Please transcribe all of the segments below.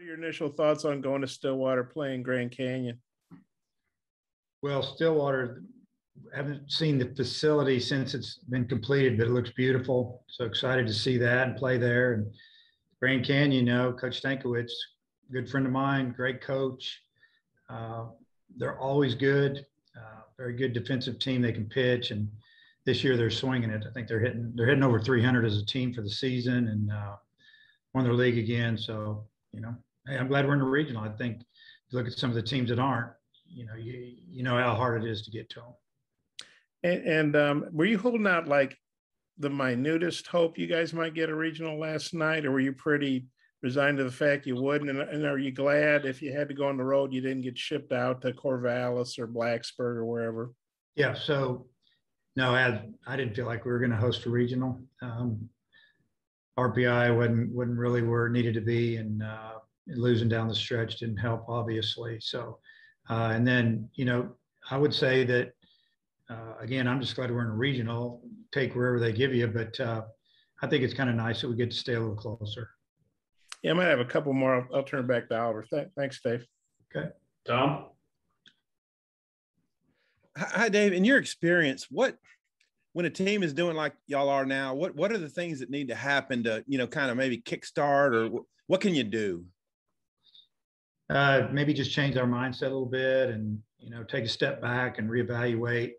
are your initial thoughts on going to Stillwater, playing Grand Canyon? Well, Stillwater, haven't seen the facility since it's been completed, but it looks beautiful. So excited to see that and play there. And Grand Canyon, Coach Stankiewicz, good friend of mine, great coach. They're always good, very good defensive team. They can pitch, and this year they're swinging it. I think they're hitting over 300 as a team for the season, and won their league again. So, hey, I'm glad we're in the regional. I think if you look at some of the teams that aren't, you know how hard it is to get to them. And were you holding out like the minutest hope you guys might get a regional last night, or were you pretty resigned to the fact you wouldn't? And are you glad if you had to go on the road, you didn't get shipped out to Corvallis or Blacksburg or wherever? Yeah. So no, I didn't feel like we were going to host a regional. RPI wasn't really where it needed to be, and losing down the stretch didn't help, obviously. So, and then, I would say that, again, I'm just glad we're in a regional, take wherever they give you, but I think it's kind of nice that we get to stay a little closer. Yeah, I might have a couple more. I'll turn it back to Oliver. Thanks, Dave. Okay. Tom? Hi, Dave. In your experience, when a team is doing like y'all are now, what are the things that need to happen to, kind of maybe kickstart, or what can you do? Maybe just change our mindset a little bit and, take a step back and reevaluate,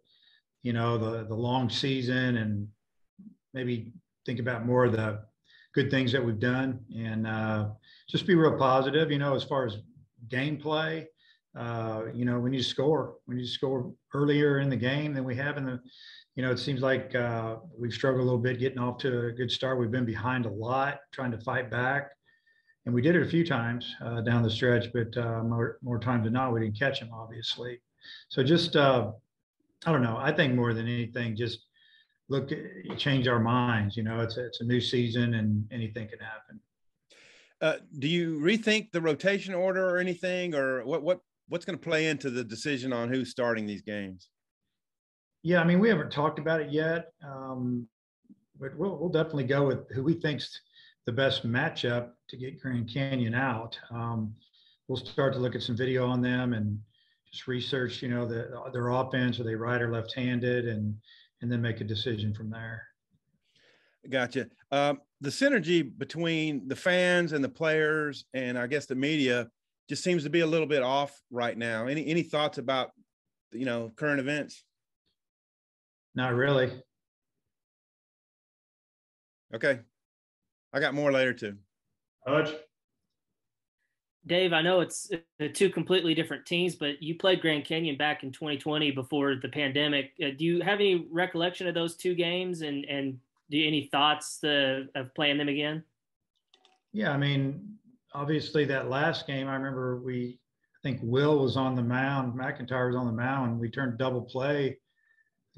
the long season, and maybe think about more of the good things that we've done, and just be real positive, as far as gameplay. When you score earlier in the game than we have in the, it seems like we've struggled a little bit getting off to a good start. We've been behind a lot, trying to fight back. And we did it a few times down the stretch, but more times than not, we didn't catch them, obviously. So just, I don't know. I think more than anything, just change our minds. It's a new season and anything can happen. Do you rethink the rotation order or anything, or what's going to play into the decision on who's starting these games? Yeah, I mean, we haven't talked about it yet, but we'll definitely go with who we think's the best matchup to get Grand Canyon out. We'll start to look at some video on them and just research, their offense. Are they right or left-handed, and then make a decision from there. Gotcha. The synergy between the fans and the players, and I guess the media, just seems to be a little bit off right now. Any thoughts about, current events? Not really. Okay. I got more later too. Hutch? Dave, I know it's two completely different teams, but you played Grand Canyon back in 2020 before the pandemic. Do you have any recollection of those two games, and do you any thoughts of playing them again? Yeah, I mean, obviously that last game, I remember I think Will was on the mound, McIntyre was on the mound, and we turned double play.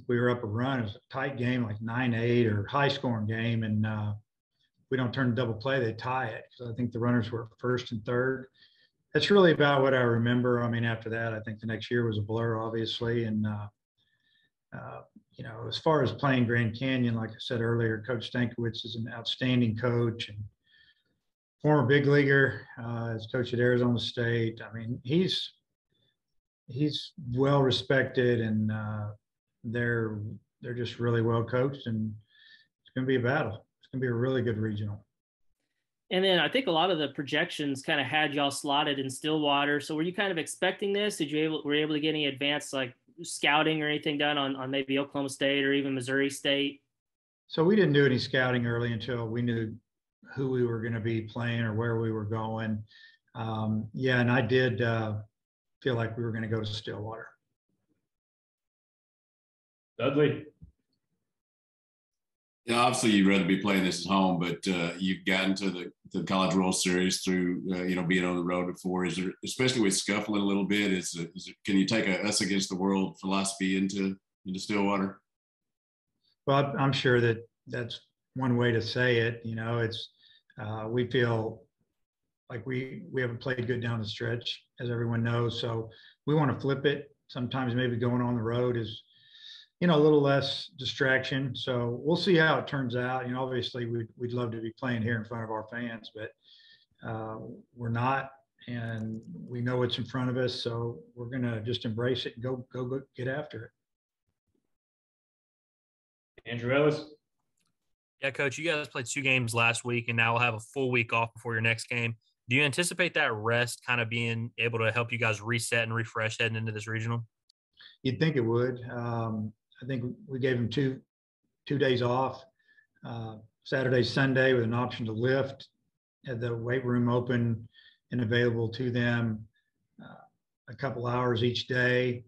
We were up a run. It was a tight game, like 9-8 or high scoring game. And we don't turn double play, they tie it. So I think the runners were first and third. That's really about what I remember. I mean, after that, I think the next year was a blur, obviously. And, as far as playing Grand Canyon, like I said earlier, Coach Stankiewicz is an outstanding coach and former big leaguer, as coach at Arizona State. I mean, he's well respected, and they're just really well coached, and it's going to be a battle. It's going to be a really good regional. And then I think a lot of the projections kind of had y'all slotted in Stillwater. So were you kind of expecting this? Were you able to get any advanced like scouting or anything done on maybe Oklahoma State or even Missouri State? So we didn't do any scouting early until we knew who we were going to be playing or where we were going. And I did feel like we were going to go to Stillwater. Dudley? Yeah, obviously you'd rather be playing this at home, but you've gotten to the College World Series through being on the road before. Is there, especially with scuffling a little bit, can you take a us against the world philosophy into Stillwater? Well, I'm sure that's one way to say it. It's we feel like we haven't played good down the stretch, as everyone knows. So we want to flip it. Sometimes maybe going on the road is a little less distraction. So we'll see how it turns out. Obviously we'd love to be playing here in front of our fans, but we're not. and we know what's in front of us. So we're going to just embrace it and go get after it. Andrew Ellis. Yeah, Coach, you guys played 2 games last week, and now we'll have a full week off before your next game. Do you anticipate that rest kind of being able to help you guys reset and refresh heading into this regional? You'd think it would. I think we gave them two days off, Saturday, Sunday, with an option to lift. Had the weight room open and available to them a couple hours each day.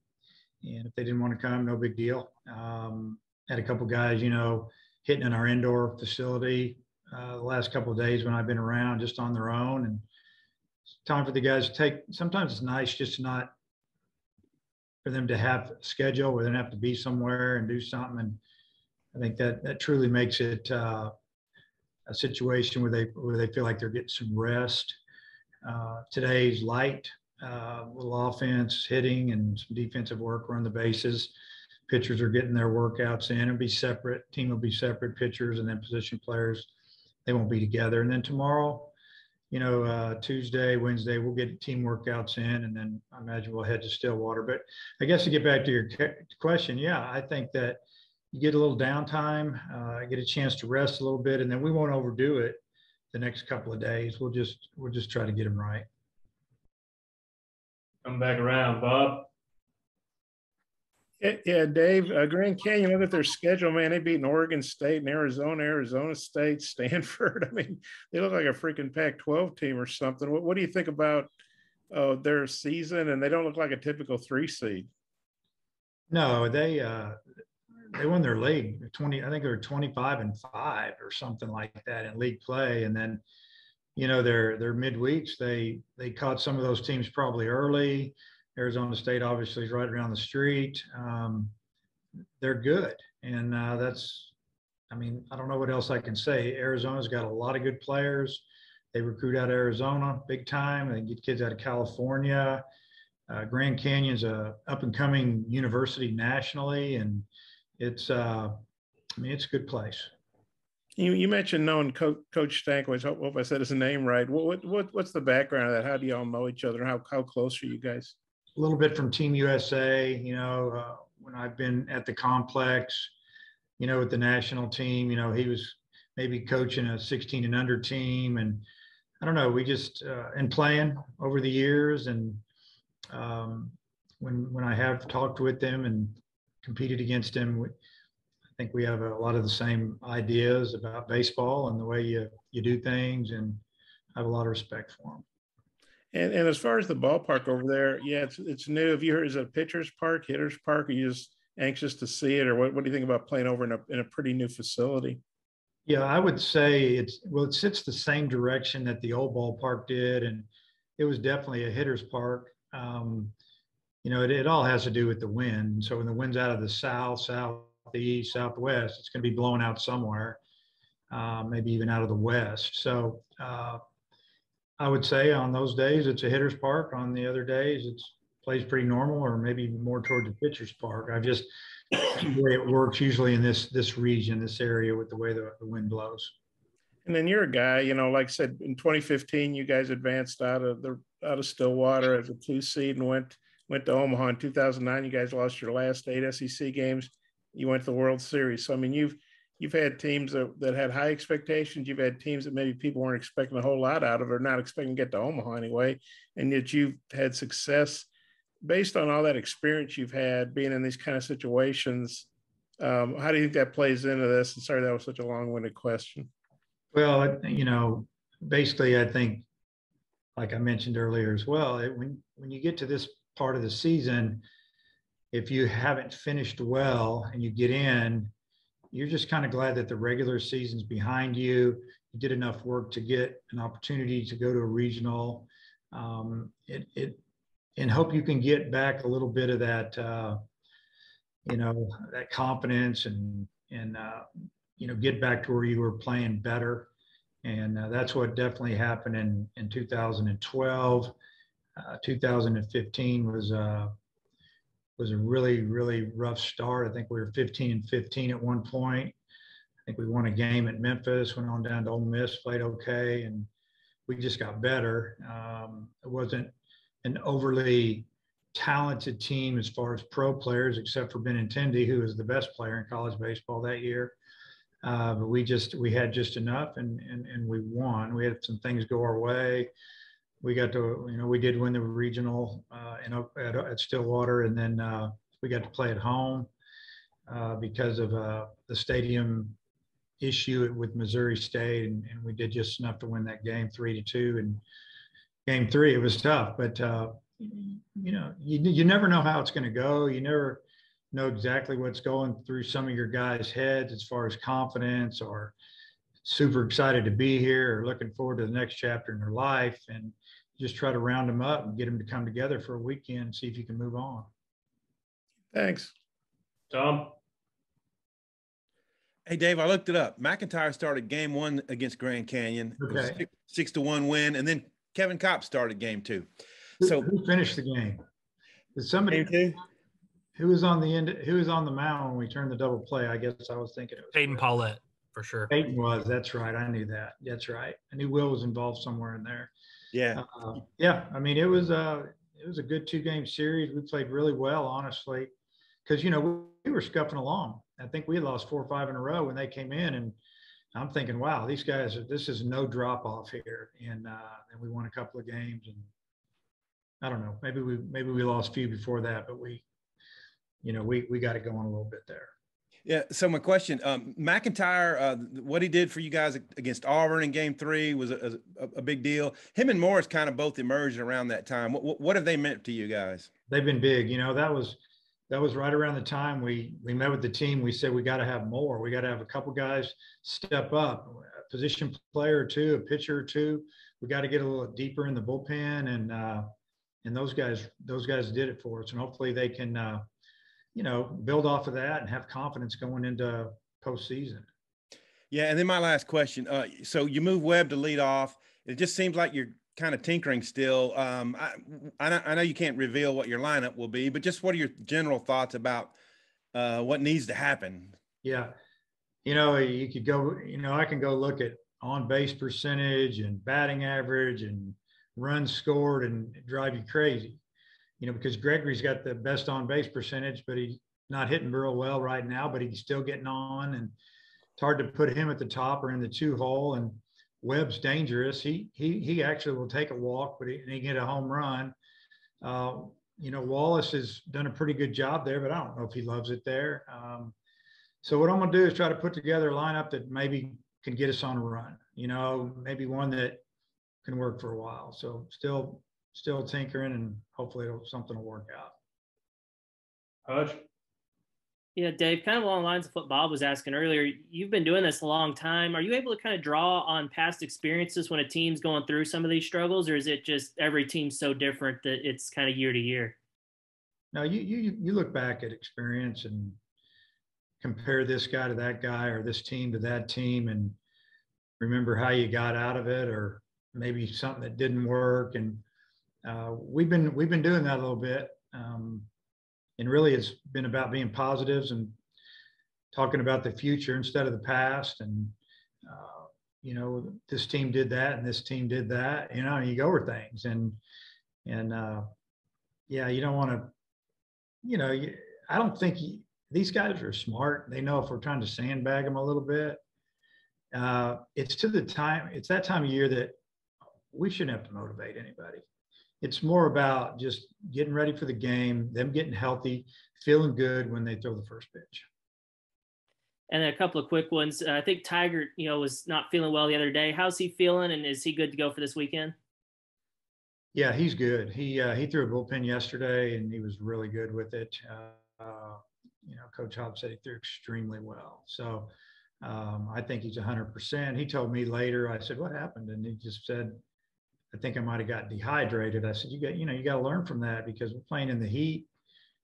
And if they didn't want to come, no big deal. Had a couple guys, hitting in our indoor facility the last couple of days when I've been around, just on their own. And it's time for the guys to take. Sometimes it's nice just not for them to have a schedule where they don't have to be somewhere and do something. And I think that truly makes it a situation where they feel like they're getting some rest. Today's light, little offense, hitting, and some defensive work around the bases. Pitchers are getting their workouts in. It'll be separate. Team will be separate. Pitchers and then position players, they won't be together. And then tomorrow, Tuesday, Wednesday, we'll get team workouts in, and then I imagine we'll head to Stillwater. But I guess to get back to your question, yeah, I think that you get a little downtime, get a chance to rest a little bit, and then we won't overdo it the next couple of days. We'll just try to get them right. Come back around, Bob. Yeah, Dave, Grand Canyon, look at their schedule, man. They beat Oregon State and Arizona State, Stanford. I mean, they look like a freaking Pac-12 team or something. What do you think about their season? And they don't look like a typical 3 seed. No, they won their league 20. I think they were 25-5 or something like that in league play. And then, their midweeks, they caught some of those teams probably early. Arizona State obviously is right around the street. They're good. And I don't know what else I can say. Arizona's got a lot of good players. They recruit out of Arizona big time. They get kids out of California. Grand Canyon's a up and coming university nationally. And it's a good place. You mentioned knowing Coach Stankiewicz. Hope I said his name right. What's the background of that? How do y'all know each other? How close are you guys? A little bit from Team USA, when I've been at the complex, with the national team, he was maybe coaching a 16 and under team. And I don't know, we just, and playing over the years. And when I have talked with them and competed against him, I think we have a lot of the same ideas about baseball and the way you do things, and I have a lot of respect for him. And as far as the ballpark over there, yeah, it's new. Have you heard, is it a pitcher's park, hitter's park? Are you just anxious to see it, or what do you think about playing over in a pretty new facility? Yeah, I would say it sits the same direction that the old ballpark did, and it was definitely a hitter's park. It all has to do with the wind. So when the wind's out of the south, southeast, southwest, it's going to be blowing out somewhere, maybe even out of the west. So I would say on those days it's a hitter's park. On the other days it's plays pretty normal, or maybe more toward the pitcher's park. The way it works usually in this region, this area, with the way the wind blows. And then you're a guy, like I said, in 2015, you guys advanced out of Stillwater as a 2 seed and went to Omaha. In 2009, you guys lost your last 8 SEC games. You went to the World Series. So, I mean, you've had teams that had high expectations. You've had teams that maybe people weren't expecting a whole lot out of, or not expecting to get to Omaha anyway. And yet you've had success based on all that experience you've had being in these kind of situations. How do you think that plays into this? And sorry, that was such a long-winded question. Well, basically, I think, like I mentioned earlier as well, when you get to this part of the season, if you haven't finished well and you get in, you're just kind of glad that the regular season's behind you. You did enough work to get an opportunity to go to a regional. And hope you can get back a little bit of that, that confidence and get back to where you were playing better. And that's what definitely happened in 2012. 2015 was a really, really rough start. I think we were 15-15 at one point. I think we won a game at Memphis, went on down to Ole Miss, played okay, and we just got better. wasn't an overly talented team as far as pro players, except for Benintendi, who was the best player in college baseball that year. But we had just enough, and we won. We had some things go our way. We got to, we did win the regional at Stillwater, and then we got to play at home because of the stadium issue with Missouri State, and we did just enough to win that game 3-2. And game 3, it was tough, but you never know how it's going to go. You never know exactly what's going through some of your guys' heads as far as confidence or super excited to be here or looking forward to the next chapter in their life, and just try to round them up and get them to come together for a weekend and see if you can move on. Thanks. Tom? Hey, Dave, I looked it up. McIntyre started game 1 against Grand Canyon. Okay. It was 6-1 win. And then Kevin Kopp started game 2. So Who finished the game? Did somebody game 2? who was on the end? Who was on the mound when we turned the double play? I guess I was thinking it was Peyton Paulette for sure. Peyton was. That's right. I knew that. That's right. I knew Will was involved somewhere in there. Yeah. Yeah. I mean, it was a good 2-game series. We played really well, honestly, because we were scuffing along. I think we had lost 4 or 5 in a row when they came in, and I'm thinking, wow, these guys, this is no drop off here. And we won a couple of games, and I don't know, maybe we lost a few before that, but we got it going a little bit there. Yeah. So my question, McIntyre, what he did for you guys against Auburn in game 3 was a big deal. Him and Morris kind of both emerged around that time. What have they meant to you guys? They've been big. That was right around the time we met with the team. We said we got to have more. We got to have a couple guys step up, a position player or two, a pitcher or two. We got to get a little deeper in the bullpen, and those guys did it for us. And hopefully they can build off of that and have confidence going into postseason. Yeah, and then my last question. So you move Webb to lead off. It just seems like you're kind of tinkering still. I know you can't reveal what your lineup will be, but just what are your general thoughts about what needs to happen? Yeah, you could go. I can go look at on-base percentage and batting average and runs scored and drive you crazy. Because Gregory's got the best on-base percentage, but he's not hitting real well right now, but he's still getting on, and it's hard to put him at the top or in the 2-hole. And Webb's dangerous. He actually will take a walk, but he get a home run. Wallace has done a pretty good job there, but I don't know if he loves it there. So what I'm going to do is try to put together a lineup that maybe can get us on a run, maybe one that can work for a while. So still tinkering, and hopefully something will work out. Hutch? Yeah, Dave, kind of along the lines of what Bob was asking earlier, you've been doing this a long time. Are you able to kind of draw on past experiences when a team's going through some of these struggles, or is it just every team's so different that it's kind of year to year? No, you look back at experience and compare this guy to that guy or this team to that team, and remember how you got out of it, or maybe something that didn't work. And we've been doing that a little bit. And really it's been about being positives and talking about the future instead of the past. And, this team did that and this team did that, you go over things and you don't want to, I don't think these guys are smart. They know if we're trying to sandbag them a little bit, it's that time of year that we shouldn't have to motivate anybody. It's more about just getting ready for the game, them getting healthy, feeling good when they throw the first pitch. And then a couple of quick ones. I think Tiger, was not feeling well the other day. How's he feeling, and is he good to go for this weekend? Yeah, he's good. He threw a bullpen yesterday, and he was really good with it. Coach Hobbs said he threw extremely well. So I think he's 100%. He told me later, I said, what happened? And he just said, I think I might have got dehydrated. I said, you got to learn from that, because we're playing in the heat.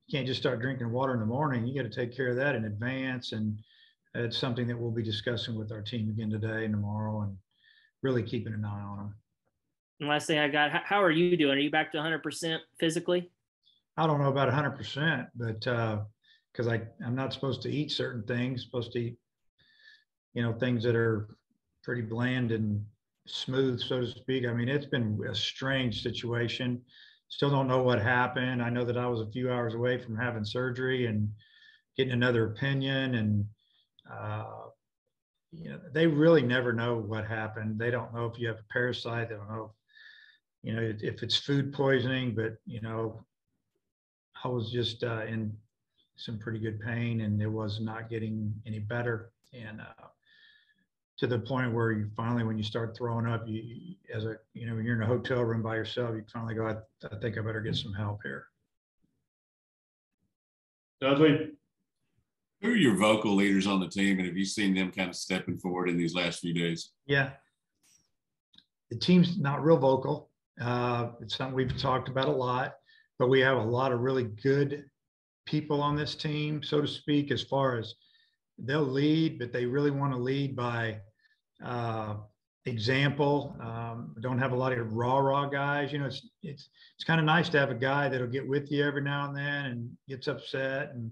You can't just start drinking water in the morning. You got to take care of that in advance. And it's something that we'll be discussing with our team again today and tomorrow, and really keeping an eye on them. And last thing I got, how are you doing? Are you back to 100% physically? I don't know about 100%, but because I'm not supposed to eat certain things, supposed to eat, things that are pretty bland and smooth, so to speak. I mean, it's been a strange situation. Still don't know what happened. I know that I was a few hours away from having surgery and getting another opinion, and they really never know what happened. They don't know if you have a parasite. They don't know if it's food poisoning, but I was just in some pretty good pain, and it was not getting any better. And to the point where you finally, when you start throwing up, when you're in a hotel room by yourself, you finally go, I think I better get some help here. Dudley. Who are your vocal leaders on the team, and have you seen them kind of stepping forward in these last few days? Yeah. The team's not real vocal. It's something we've talked about a lot, but we have a lot of really good people on this team, so to speak, as far as they'll lead, but they really want to lead by example. Don't have a lot of raw guys. It's kind of nice to have a guy that'll get with you every now and then and gets upset and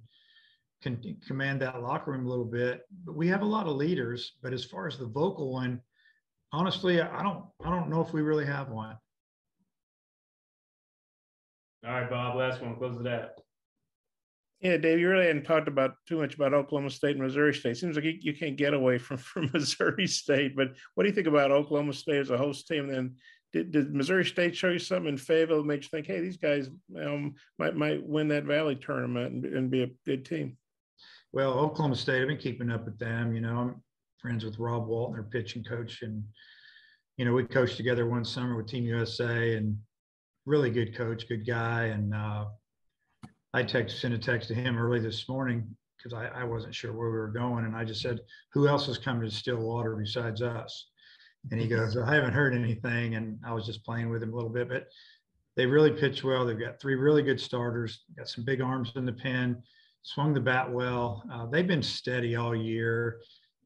can command that locker room a little bit. But we have a lot of leaders, but as far as the vocal one, honestly, I don't know if we really have one. All right, Bob, last one, close it out. Yeah, Dave, you really hadn't talked too much about Oklahoma State and Missouri State. Seems like you can't get away from Missouri State, but what do you think about Oklahoma State as a host team? Then did Missouri State show you something in favor that made you think, hey, these guys might win that Valley tournament and be a good team? Well, Oklahoma State, I've been keeping up with them. I'm friends with Rob Walton, their pitching coach, and we coached together one summer with Team USA, and really good coach, good guy. And I sent a text to him early this morning because I wasn't sure where we were going, and I just said, who else is coming to Stillwater besides us? And he goes, I haven't heard anything. And I was just playing with him a little bit, but they really pitch well. They've got 3 really good starters, got some big arms in the pen, swung the bat well. They've been steady all year.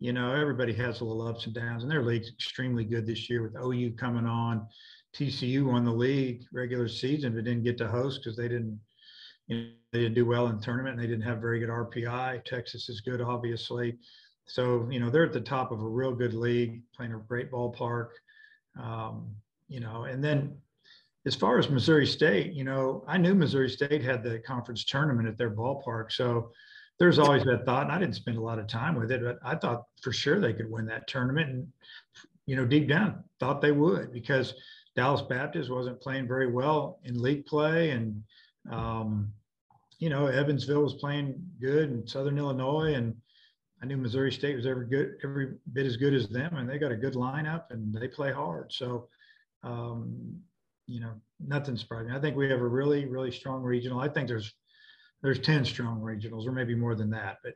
Everybody has a little ups and downs, and their league's extremely good this year with OU coming on. TCU won the league regular season, but didn't get to host because they didn't do well in the tournament, and they didn't have very good RPI. Texas is good, obviously. So, they're at the top of a real good league, playing a great ballpark. And then as far as Missouri State, I knew Missouri State had the conference tournament at their ballpark. So there's always that thought, and I didn't spend a lot of time with it, but I thought for sure they could win that tournament. And, deep down, thought they would, because Dallas Baptist wasn't playing very well in league play. And, Evansville was playing good in Southern Illinois. And I knew Missouri State was every bit as good as them. And they got a good lineup and they play hard. So, nothing surprising. I think we have a really, really strong regional. I think there's 10 strong regionals, or maybe more than that, but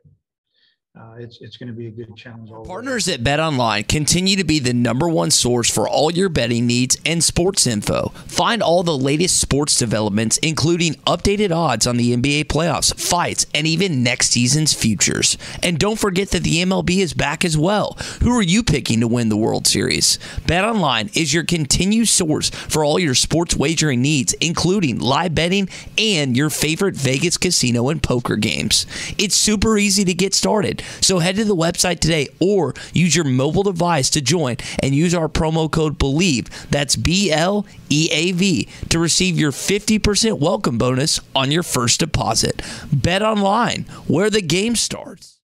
it's going to be a good challenge. Partners at BetOnline continue to be the #1 source for all your betting needs and sports info. Find all the latest sports developments, including updated odds on the NBA playoffs, fights, and even next season's futures. And don't forget that the MLB is back as well. Who are you picking to win the World Series? BetOnline is your continued source for all your sports wagering needs, including live betting and your favorite Vegas casino and poker games. It's super easy to get started. So head to the website today or use your mobile device to join and use our promo code BELIEVE, that's BLEAV, to receive your 50% welcome bonus on your first deposit. Bet online, where the game starts.